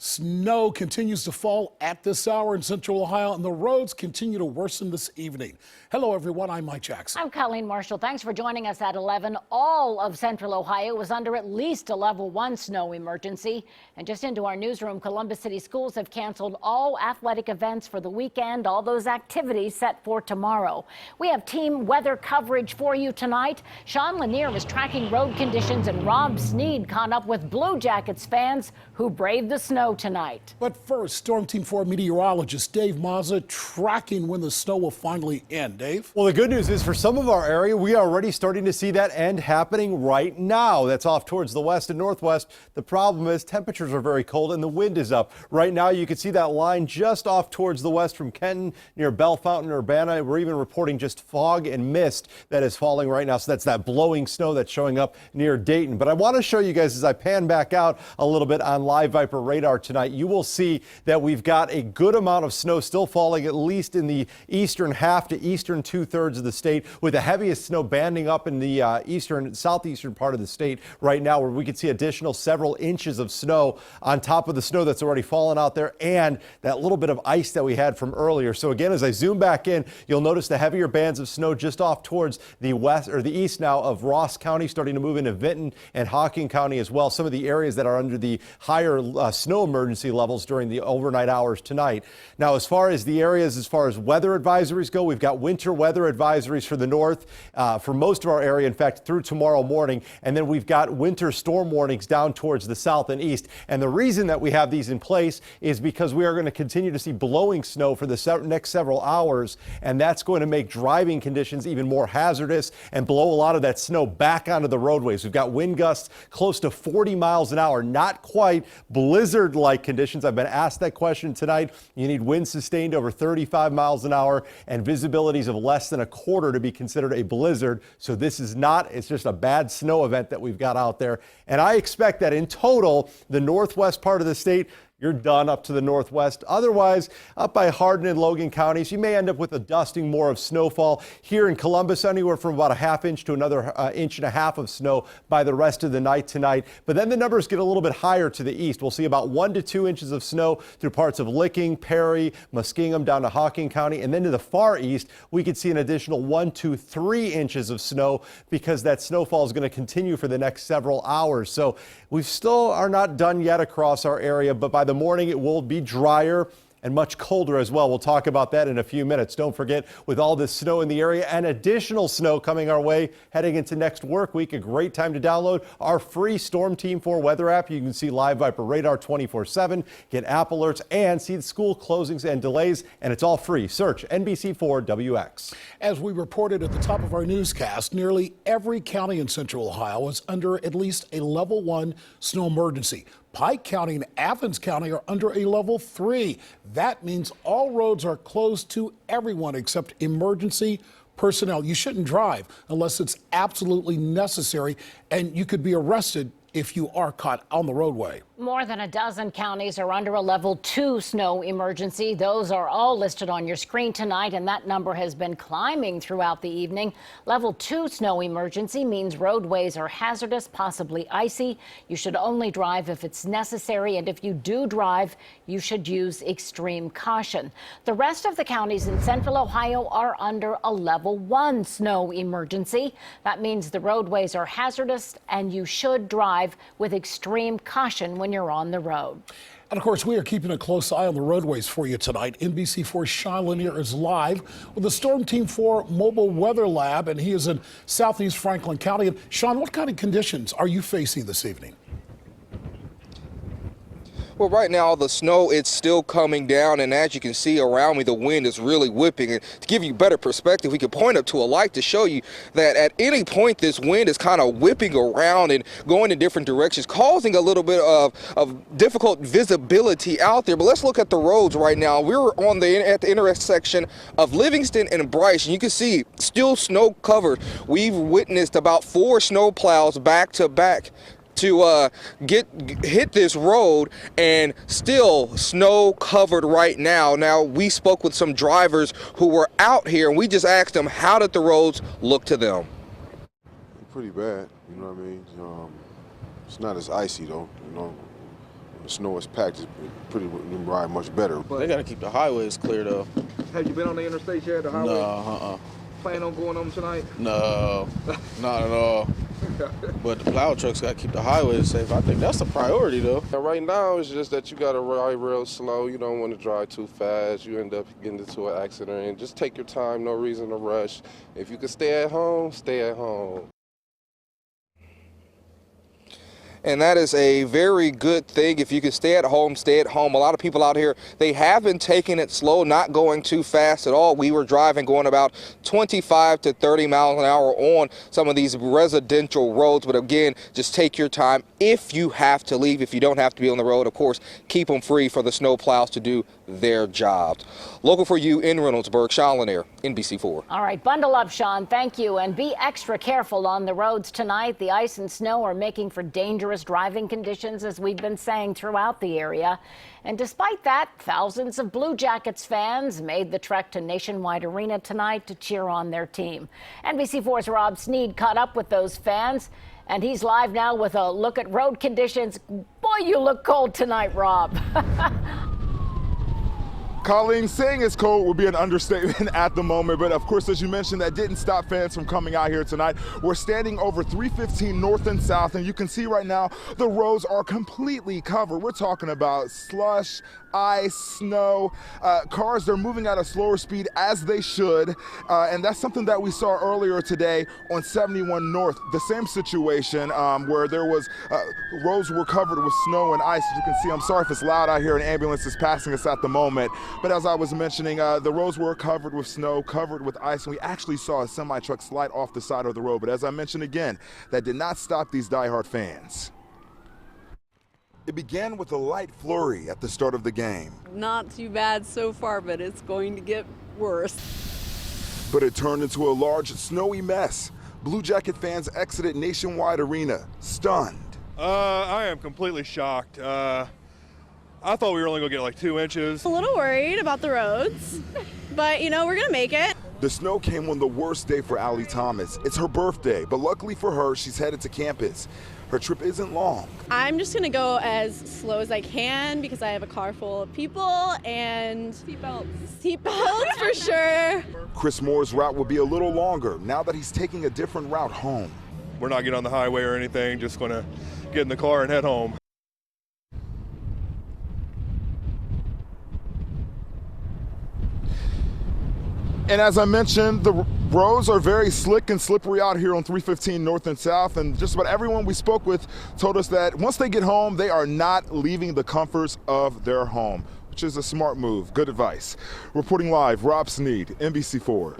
Snow continues to fall at this hour in central Ohio, and the roads continue to worsen this evening. Hello, everyone. I'm Mike Jackson. I'm Colleen Marshall. Thanks for joining us at 11. All of central Ohio was under at least a level 1 snow emergency. And just into our newsroom, Columbus City Schools have canceled all athletic events for the weekend, all those activities set for tomorrow. We have team weather coverage for you tonight. Sean Lanier is tracking road conditions, and Rob Sneed caught up with Blue Jackets fans who braved the snow tonight. But first, Storm Team 4 meteorologist Dave Mazza tracking when the snow will finally end. Dave? Well, the good news is for some of our area, we are already starting to see that end happening right now. That's off towards the west and northwest. The problem is temperatures are very cold and the wind is up. Right now, you can see that line just off towards the west from Kenton near Bell Fountain, Urbana. We're even reporting just fog and mist that is falling right now. So that's that blowing snow that's showing up near Dayton. But I want to show you guys as I pan back out a little bit on Live Viper radar tonight, you will see that we've got a good amount of snow still falling, at least in the eastern half to eastern 2/3 of the state, with the heaviest snow banding up in the southeastern part of the state right now, where we can see additional several inches of snow on top of the snow that's already fallen out there and that little bit of ice that we had from earlier. So again, as I zoom back in, you'll notice the heavier bands of snow just off towards the west or the east now of Ross County, starting to move into Vinton and Hocking County as well. Some of the areas that are under the higher snow emergency levels during the overnight hours tonight. Now, as far as the areas, as far as weather advisories go, we've got winter weather advisories for the north for most of our area, in fact, through tomorrow morning. And then we've got winter storm warnings down towards the south and east. And the reason that we have these in place is because we are going to continue to see blowing snow for the next several hours. And that's going to make driving conditions even more hazardous and blow a lot of that snow back onto the roadways. We've got wind gusts close to 40 miles an hour, not quite blizzard-like conditions. I've been asked that question tonight. You need winds sustained over 35 miles an hour and visibilities of less than a quarter to be considered a blizzard. So this is not, it's just a bad snow event that we've got out there. And I expect that in total, the northwest part of the state, you're done up to the northwest. Otherwise, up by Hardin and Logan counties, you may end up with a dusting more of snowfall. Here in Columbus, anywhere from about a ½ inch to another inch and a half of snow by the rest of the night tonight. But then the numbers get a little bit higher to the east. We'll see about 1 to 2 inches of snow through parts of Licking, Perry, Muskingum down to Hocking County. And then to the far east, we could see an additional 1 to 3 inches of snow because that snowfall is going to continue for the next several hours. So we still are not done yet across our area, but by the morning it will be drier and much colder as well. We'll talk about that in a few minutes. Don't forget, with all this snow in the area and additional snow coming our way heading into next work week, a great time to download our free Storm Team 4 weather app. You can see Live Viper radar 24/7, get app alerts, and see the school closings and delays, and it's all free. Search NBC4 WX. As we reported at the top of our newscast, nearly every county in central Ohio is under at least a level 1 snow emergency. Pike County and Athens County are under a level 3. That means all roads are closed to everyone except emergency personnel. You shouldn't drive unless it's absolutely necessary, and you could be arrested if you are caught on the roadway. More than a dozen counties are under a level 2 snow emergency. Those are all listed on your screen tonight, and that number has been climbing throughout the evening. Level 2 snow emergency means roadways are hazardous, possibly icy. You should only drive if it's necessary, and if you do drive, you should use extreme caution. The rest of the counties in central Ohio are under a level 1 snow emergency. That means the roadways are hazardous, and you should drive with extreme caution when you're on the road. And of course, we are keeping a close eye on the roadways for you tonight. NBC4 Sean Lanier is live with the Storm Team 4 mobile weather lab, and he is in southeast Franklin County. And Sean, what kind of conditions are you facing this evening? Well, right now, the snow, it's still coming down, and as you can see around me, the wind is really whipping. And to give you better perspective, we could point up to a light to show you that at any point, this wind is kind of whipping around and going in different directions, causing a little bit of difficult visibility out there. But let's look at the roads right now. We're at the intersection of Livingston and Bryce, and you can see still snow covered. We've witnessed about 4 snow plows back to back to hit this road, and still snow covered right now. Now, we spoke with some drivers who were out here, and we just asked them, how did the roads look to them? Pretty bad, you know what I mean? It's not as icy though, you know. the snow is packed, it's pretty ride much better. They gotta keep the highways clear though. Have you been on the interstate yet, the highway? No, Plan on going on tonight? no, not at all. But the plow trucks gotta keep the highways safe. I think that's the priority though. And right now, it's just that you gotta ride real slow. You don't want to drive too fast. You end up getting into an accident. And just take your time, no reason to rush. If you can stay at home, stay at home. And that is a very good thing. If you can stay at home, stay at home. A lot of people out here, they have been taking it slow, not going too fast at all. We were driving, going about 25 to 30 miles an hour on some of these residential roads. But again, just take your time. If you have to leave, if you don't have to be on the road, of course, keep them free for the snow plows to do their jobs. Local for you in Reynoldsburg, Sean Lanier, NBC4. All right, bundle up, Sean. Thank you. And be extra careful on the roads tonight. The ice and snow are making for dangerous driving conditions, as we've been saying throughout the area. And despite that, thousands of Blue Jackets fans made the trek to Nationwide Arena tonight to cheer on their team. NBC4's Rob Sneed caught up with those fans, and he's live now with a look at road conditions. Boy, you look cold tonight, Rob. Colleen, saying it's cold would be an understatement at the moment, but of course, as you mentioned, that didn't stop fans from coming out here tonight. We're standing over 315 North and South, and you can see right now the roads are completely covered. We're talking about slush, ice, snow. Cars, they're moving at a slower speed, as they should, and that's something that we saw earlier today on 71 North. The same situation where there was roads were covered with snow and ice. As you can see, I'm sorry if it's loud out here, an ambulance is passing us at the moment. But as I was mentioning, the roads were covered with snow, covered with ice, and we actually saw a semi-truck slide off the side of the road. But as I mentioned again, that did not stop these diehard fans. It began with a light flurry at the start of the game. Not too bad so far, but it's going to get worse. But it turned into a large snowy mess. Blue Jacket fans exited Nationwide Arena, stunned. I am completely shocked. I thought we were only going to get like 2 inches. A little worried about the roads, but you know, we're going to make it. The snow came on the worst day for Allie Thomas. It's her birthday, but luckily for her, she's headed to campus. Her trip isn't long. I'm just going to go as slow as I can because I have a car full of people and seatbelts for sure. Chris Moore's route will be a little longer now that he's taking a different route home. We're not getting on the highway or anything, just going to get in the car and head home. And as I mentioned, the roads are very slick and slippery out here on 315 North and South, and just about everyone we spoke with told us that once they get home, they are not leaving the comforts of their home, which is a smart move. Good advice. Reporting live, Rob Sneed, NBC4.